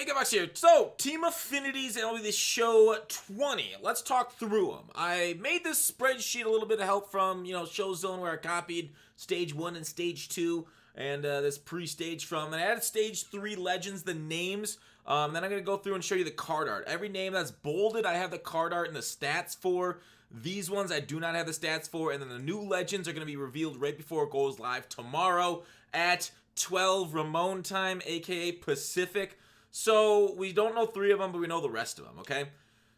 Hey, Gavax here. So, Team Affinities and only this show 20. Let's talk through them. I made this spreadsheet a little bit of help from, Show Zone where I copied Stage 1 and Stage 2 and this pre-stage from. And I added Stage 3 Legends, the names. Then I'm going to go through and show you the card art. Every name that's bolded, I have the card art and the stats for. These ones I do not have the stats for. And then the new Legends are going to be revealed right before it goes live tomorrow at 12 Ramon time, aka Pacific. So we don't know 3 of them, but we know the rest of them, okay?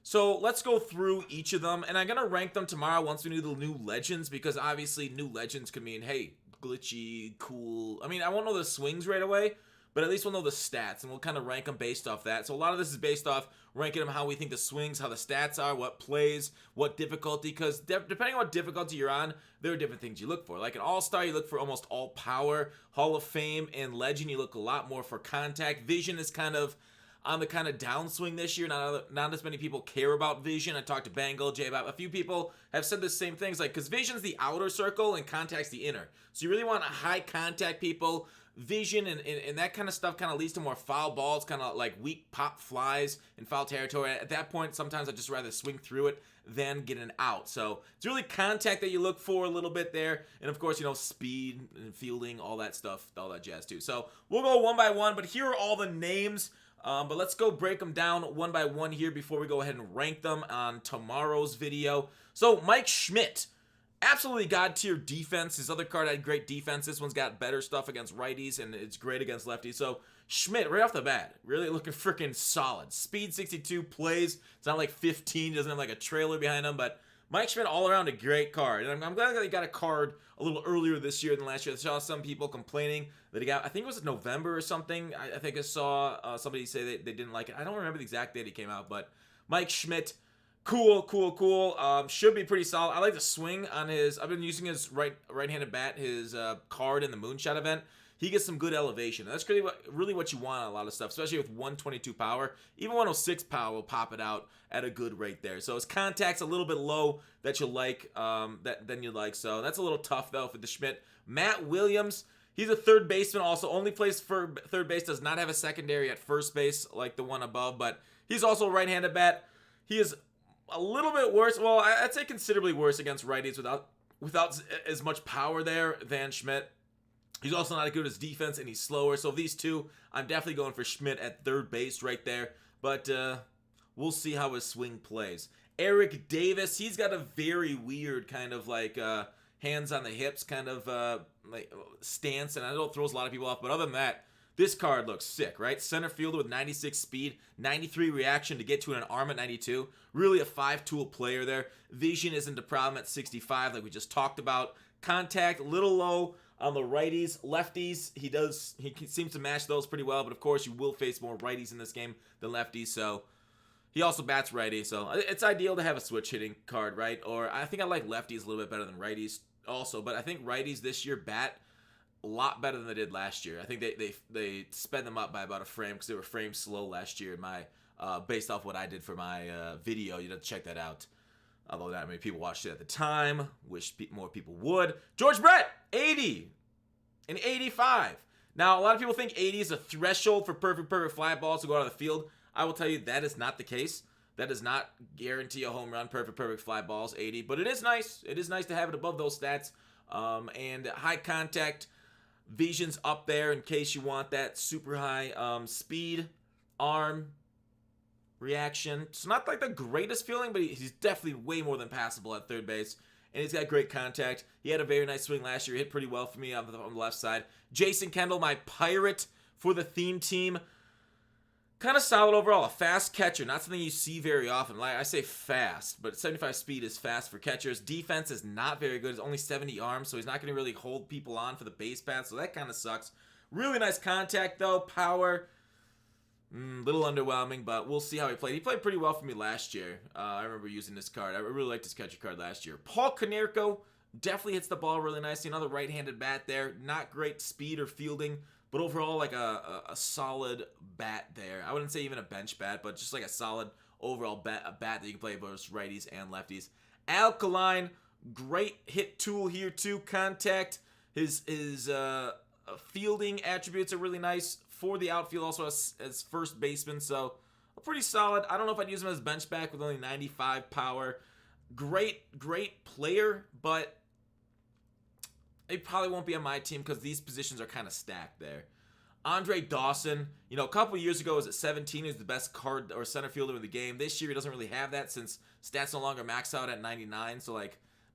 So let's go through each of them, and I'm going to rank them tomorrow once we do the new Legends, because obviously new Legends could mean, hey, glitchy, cool. I mean, I won't know the swings right away, but at least we'll know the stats, and we'll kind of rank them based off that. So a lot of this is based off ranking them how we think the swings, how the stats are, what plays, what difficulty, because depending on what difficulty you're on, there are different things you look for. Like an All-Star, you look for almost all power. Hall of Fame and Legend, you look a lot more for contact. Vision is kind of on the kind of downswing this year. Not as many people care about Vision. I talked to Bangle, J about a few people have said the same things, like, because Vision's the outer circle and contact's the inner. So you really want high contact people. Vision and that kind of stuff kind of leads to more foul balls, kind of like weak pop flies in foul territory. At that point, sometimes I'd just rather swing through it than get an out. So it's really contact that you look for a little bit there. And of course, speed and fielding, all that stuff, all that jazz too. So we'll go one by one, but here are all the names. But let's go break them down one by one here before we go ahead and rank them on tomorrow's video. So Mike Schmidt. Absolutely god tier defense. His other card had great defense. This one's got better stuff against righties, and it's great against lefties. So Schmidt, right off the bat, really looking freaking solid. Speed 62 plays. It's not like 15. He doesn't have like a trailer behind him, but Mike Schmidt all around a great card. And I'm glad that he got a card a little earlier this year than last year. I saw some people complaining that he got, I think it was November or something. I think I saw somebody say they didn't like it. I don't remember the exact date he came out, but Mike Schmidt, cool. Should be pretty solid. I like the swing on his. I've been using his right-handed bat, his card in the Moonshot event. He gets some good elevation. That's really what you want on a lot of stuff, especially with 122 power. Even 106 power will pop it out at a good rate there. So his contact's a little bit low that you like. So that's a little tough though for the Schmidt. Matt Williams. He's a third baseman also. Only plays for third base. Does not have a secondary at first base like the one above. But he's also a right-handed bat. He is a little bit worse. Well, I'd say considerably worse against righties without as much power there than Schmidt. He's also not as good as defense, and he's slower. So of these two, I'm definitely going for Schmidt at third base right there. But we'll see how his swing plays. Eric Davis, he's got a very weird kind of like hands on the hips kind of like stance, and I know it throws a lot of people off. But other than that, this card looks sick, right? Center fielder with 96 speed, 93 reaction to get to an arm at 92. Really a 5-tool player there. Vision isn't a problem at 65 like we just talked about. Contact, a little low on the righties. Lefties, he seems to match those pretty well, but of course you will face more righties in this game than lefties, so he also bats righty, so it's ideal to have a switch hitting card, right? Or I think I like lefties a little bit better than righties also, but I think righties this year bat a lot better than they did last year. I think they sped them up by about a frame because they were frame slow last year. Based off what I did for my video, you'd have to check that out. Although not many people watched it at the time. Wish more people would. George Brett, 80 and 85. Now, a lot of people think 80 is a threshold for perfect fly balls to go out of the field. I will tell you that is not the case. That does not guarantee a home run, perfect fly balls, 80. But it is nice. It is nice to have it above those stats. And high contact, Vision's up there in case you want that super high speed, arm, reaction. It's not like the greatest feeling, but he's definitely way more than passable at third base. And he's got great contact. He had a very nice swing last year. He hit pretty well for me on the left side. Jason Kendall, my pirate for the theme team. Kind of solid overall. A fast catcher. Not something you see very often. Like I say fast, but 75 speed is fast for catchers. Defense is not very good. It's only 70 arms, so he's not going to really hold people on for the base path, so that kind of sucks. Really nice contact, though. Power. Little underwhelming, but we'll see how he played. He played pretty well for me last year. I remember using this card. I really liked his catcher card last year. Paul Konerko definitely hits the ball really nicely. Another right-handed bat there. Not great speed or fielding, but overall like a solid bat there. I wouldn't say even a bench bat, but just like a solid overall bat that you can play both righties and lefties. Alkaline, great hit tool here too. Contact. His fielding attributes are really nice. for the outfield, also as first baseman, so pretty solid. I don't know if I'd use him as bench back with only 95 power. Great player, but it probably won't be on my team because these positions are kind of stacked there. Andre Dawson, a couple years ago was at 17. He was the best card or center fielder in the game. This year he doesn't really have that since stats no longer max out at 99. So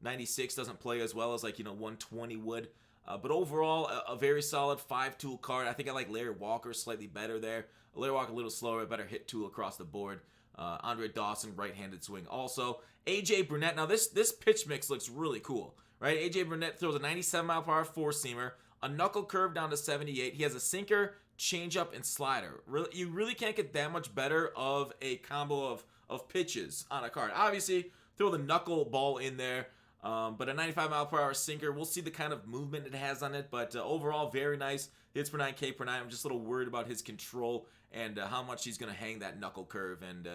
96 doesn't play as well as 120 would. But overall, a very solid 5-tool card. I think I like Larry Walker slightly better there. Larry Walker a little slower, better hit tool across the board. Andre Dawson, right-handed swing also. AJ Burnett. Now this pitch mix looks really cool, right? AJ Burnett throws a 97-mile-per-hour four-seamer, a knuckle curve down to 78. He has a sinker, changeup, and slider. You really can't get that much better of a combo of pitches on a card. Obviously, throw the knuckle ball in there, but a 95-mile-per-hour sinker. We'll see the kind of movement it has on it, but overall, very nice. Hits per 9, K per 9. I'm just a little worried about his control and how much he's going to hang that knuckle curve and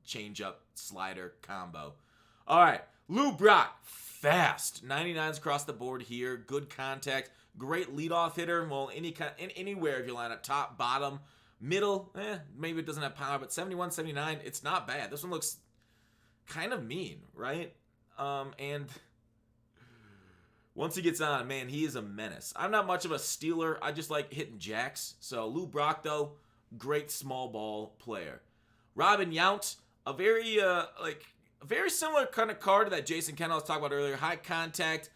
change-up slider combo. All right, Lou Brock, fast. 99s across the board here. Good contact. Great leadoff hitter. Well, anywhere if you line up top, bottom, middle. Maybe it doesn't have power, but 71, 79, it's not bad. This one looks kind of mean, right? And once he gets on, man, he is a menace. I'm not much of a stealer. I just like hitting jacks. So Lou Brock, though, great small ball player. Robin Yount, a very similar kind of card to that Jason Kennel was talking about earlier. High contact,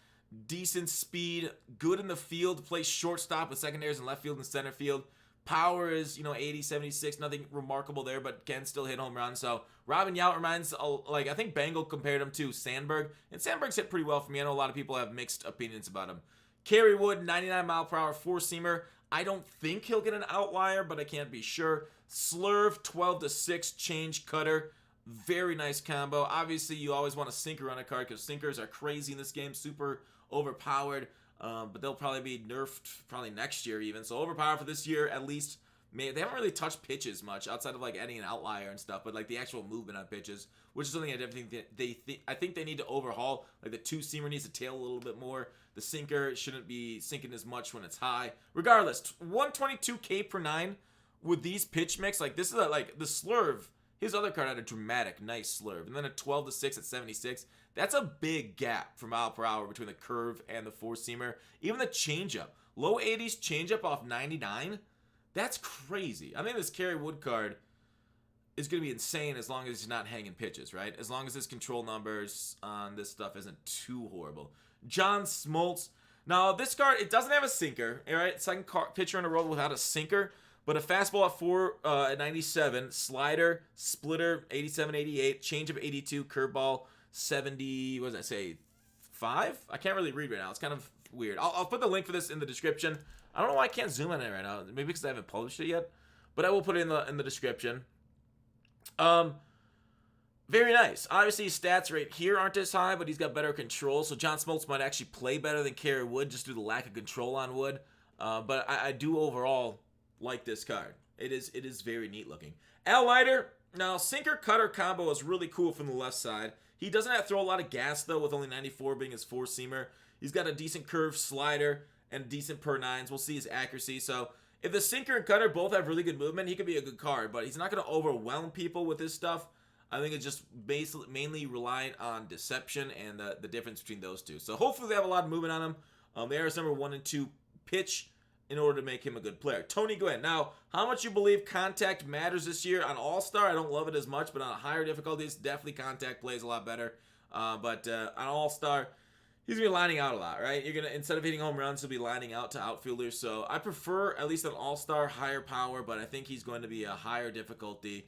decent speed, good in the field, plays shortstop with secondaries in left field and center field. Power is, 80, 76, nothing remarkable there, but can still hit home runs. So Robin Yount reminds, I think Bangle compared him to Sandberg, and Sandberg's hit pretty well for me. I know a lot of people have mixed opinions about him. Kerry Wood, 99-mile-per-hour four-seamer. I don't think he'll get an outlier, but I can't be sure. Slurve, 12-6, change cutter. Very nice combo. Obviously, you always want a sinker on a card because sinkers are crazy in this game, super overpowered. But they'll probably be nerfed next year even. So overpowered for this year at least. They haven't really touched pitches much outside of adding an outlier and stuff, but the actual movement on pitches, which is something I think they need to overhaul. The two-seamer needs to tail a little bit more. The sinker shouldn't be sinking as much when it's high. Regardless, 122 K per 9 with these pitch mix. This is the Slurve. His other card had a dramatic, nice slurve. And then a 12-6 at 76. That's a big gap for mile per hour between the curve and the four-seamer. Even the changeup. Low 80s changeup off 99. That's crazy. I think this Kerry Wood card is going to be insane as long as he's not hanging pitches, right? As long as his control numbers on this stuff isn't too horrible. John Smoltz. Now, this card, it doesn't have a sinker, all right? Second pitcher in a row without a sinker. But a fastball at 4 at 97, slider, splitter, 87, 88, changeup 82, curveball 70, what does that say, 5? I can't really read right now. It's kind of weird. I'll put the link for this in the description. I don't know why I can't zoom on it right now. Maybe because I haven't published it yet. But I will put it in the description. Very nice. Obviously, his stats right here aren't as high, but he's got better control. So John Smoltz might actually play better than Kerry Wood just due to the lack of control on Wood. But I do overall like this card. It is very neat looking. Al Leiter, now sinker cutter combo is really cool from the left side. He doesn't have to throw a lot of gas though, with only 94 being his four-seamer. He's got a decent curved slider and decent per 9s. We'll see his accuracy. So if the sinker and cutter both have really good movement, he could be a good card, but he's not going to overwhelm people with his stuff. I think it's just mainly reliant on deception and the difference between those two. So hopefully they have a lot of movement on him. They are his number 1 and 2 pitch in order to make him a good player. Tony Gwynn. Now, how much you believe contact matters this year on All-Star? I don't love it as much, but on higher difficulties, definitely contact plays a lot better. But on All-Star, he's going to be lining out a lot, right? You're going to, instead of hitting home runs, he'll be lining out to outfielders. So I prefer, at least an All-Star, higher power, but I think he's going to be a higher difficulty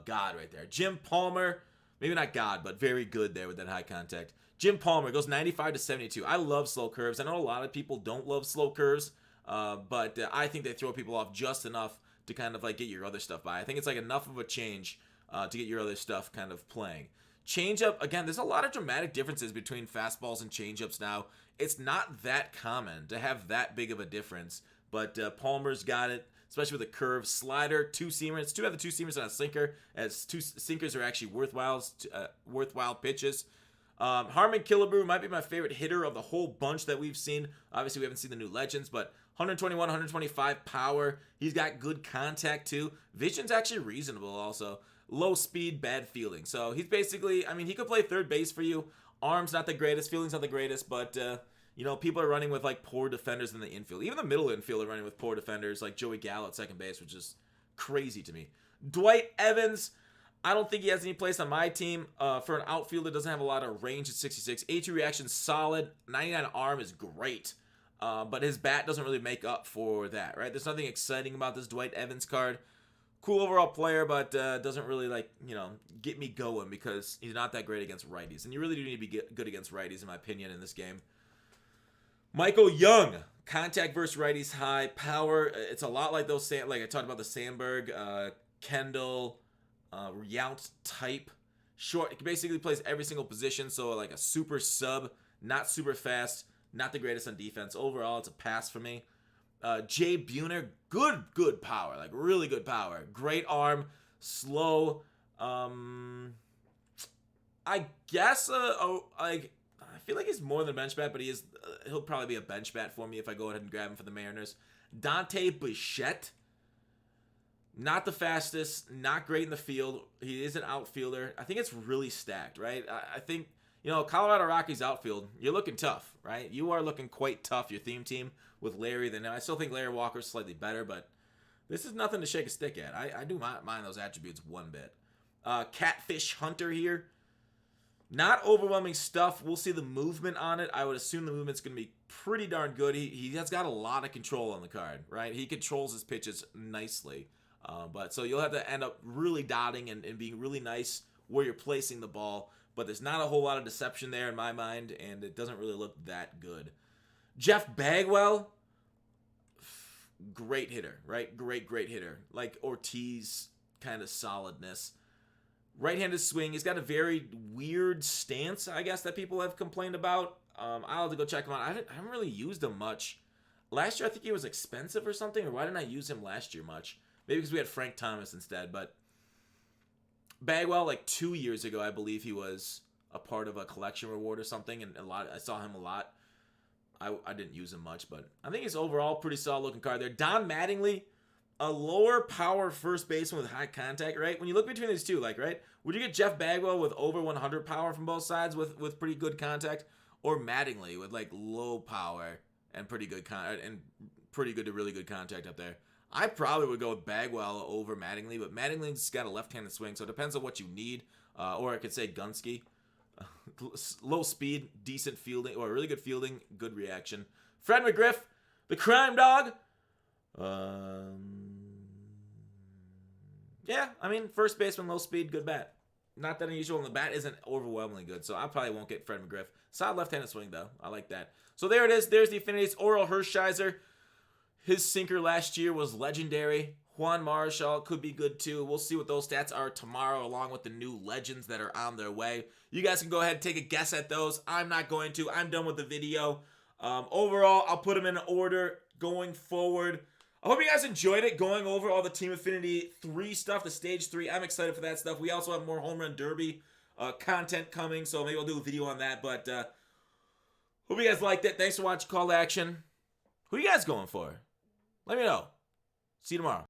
god right there. Jim Palmer, maybe not god, but very good there with that high contact. Jim Palmer goes 95 to 72. I love slow curves. I know a lot of people don't love slow curves. But I think they throw people off just enough to kind of get your other stuff by. I think it's enough of a change to get your other stuff kind of playing. Changeup, again, there's a lot of dramatic differences between fastballs and changeups now. It's not that common to have that big of a difference, but Palmer's got it, especially with a curve. Slider, two-seamer. It's too bad the two-seamers on a sinker, as two sinkers are actually worthwhile pitches. Harmon Killebrew might be my favorite hitter of the whole bunch that we've seen. Obviously, we haven't seen the new Legends, but 121, 125 power. He's got good contact too. Vision's actually reasonable also. Low speed, bad fielding. So he's basically, I mean, he could play third base for you. Arm's not the greatest, fielding's not the greatest, but you know, people are running with like poor defenders in the infield. Even the middle infield are running with poor defenders, like Joey Gallo at second base, which is crazy to me. Dwight Evans, I don't think he has any place on my team. For an outfielder, doesn't have a lot of range at 66. A2 reaction solid. 99 arm is great. But his bat doesn't really make up for that, right? There's nothing exciting about this Dwight Evans card. Cool overall player, but doesn't really, like, you know, get me going because he's not that great against righties. And you really do need to be good against righties, in my opinion, in this game. Michael Young, contact versus righties high, power. It's a lot like those, like I talked about the Sandberg, Kendall, Yount type. Short, it basically plays every single position, so like a super sub, not super fast, not the greatest on defense. Overall, it's a pass for me. Jay Buhner, good power, like really good power. Great arm, slow. I guess, like, I feel like he's more than a bench bat, but he'll probably be a bench bat for me if I go ahead and grab him for the Mariners. Dante Bichette, not the fastest, not great in the field. He is an outfielder. I think it's really stacked, right? I think, you know, Colorado Rockies outfield, you're looking tough, right? You are looking quite tough, your theme team with Larry. Then I still think Larry Walker's slightly better, but this is nothing to shake a stick at. I do not mind those attributes one bit. Catfish Hunter here. Not overwhelming stuff. We'll see the movement on it. I would assume the movement's going to be pretty darn good. He has got a lot of control on the card, right? He controls his pitches nicely. But so you'll have to end up really dotting and being really nice where you're placing the ball. But there's not a whole lot of deception there in my mind, and it doesn't really look that good. Jeff Bagwell, great hitter, right? Great hitter. Like Ortiz kind of solidness. Right-handed swing. He's got a very weird stance, I guess, that people have complained about. I'll have to go check him out. I haven't really used him much. Last year, I think he was expensive or something, or why didn't I use him last year much? Maybe because we had Frank Thomas instead, but Bagwell, like 2 years ago, I believe he was a part of a collection reward or something, and I saw him a lot. I didn't use him much, but I think he's overall pretty solid looking card there. Don Mattingly, a lower power first baseman with high contact, right? When you look between these two, like, right, would you get Jeff Bagwell with over 100 power from both sides with pretty good contact, or Mattingly with like low power and pretty good pretty good to really good contact up there? I probably would go with Bagwell over Mattingly, but Mattingly's got a left-handed swing, so it depends on what you need. Or I could say Gunsky. Low speed, decent fielding, or really good fielding, good reaction. Fred McGriff, the crime dog. Yeah, I mean, first baseman, low speed, good bat. Not that unusual, and the bat isn't overwhelmingly good, so I probably won't get Fred McGriff. Solid left-handed swing, though. I like that. So there it is. There's the Affinities. Oral Hershiser. His sinker last year was legendary. Juan Marichal could be good too. We'll see what those stats are tomorrow, along with the new legends that are on their way. You guys can go ahead and take a guess at those. I'm not going to. I'm done with the video. Overall, I'll put them in order going forward. I hope you guys enjoyed it, going over all the Team Affinity 3 stuff, the Stage 3. I'm excited for that stuff. We also have more Home Run Derby content coming, so maybe I'll do a video on that. But hope you guys liked it. Thanks for watching Call to Action. Who you guys going for? Let me know. See you tomorrow.